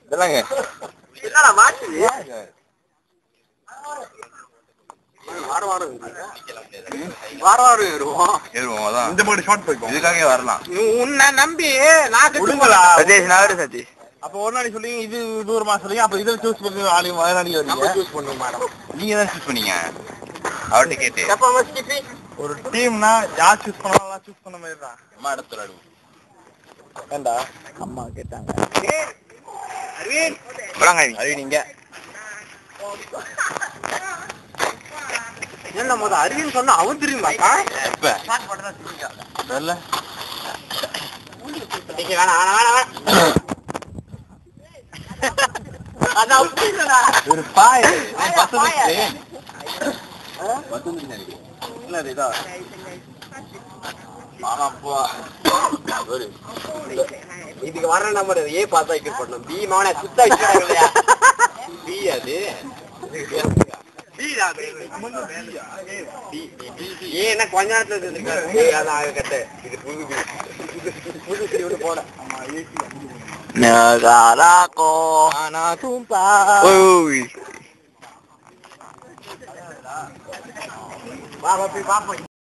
இதெல்லாங்க என்னடா மாட்டுது வாரம் ஏறுவோம் அதான் இந்த மாதிரி ஷார்ட் போய்க்கும் இதுக்காக வரலாம். உன்னை நம்பி நான் சதீஷ் நான் சதீஷ் அப்போ ஒரு நாளைக்கு சொல்லி இது தூரமா சொல்லி அப்ப இதில் சூஸ் பண்ணி ஆளையும் வயநாடு சூஸ் பண்ணுவோம் மேடம். நீங்க தான் சூஸ் பண்ணீங்க அவர்கிட்ட கேட்டு. ஒரு டீம்னா யார் சூஸ் பண்ணலாம் சூஸ் பண்ண மாதிரி தான் அம்மா இடத்துல ஆடுவோம். ஏண்டா அம்மா கேட்டாங்க நீங்க என்ன மொதல் அறிவின்னு சொன்னா அவன் தெரியுமாக்கா எப்ப தெரியல. ஒரு பாய் இதுக்கு வர நம்பர் ஏ பார்த்தா வைக்க பண்ணணும் பி மவனை சுத்தா வச்சுட்டாங்க இல்லையா பி அது என்ன கொஞ்ச நேரத்துல கட்ட இது புது போட Nagarako anak tumpah. Uy. Bapak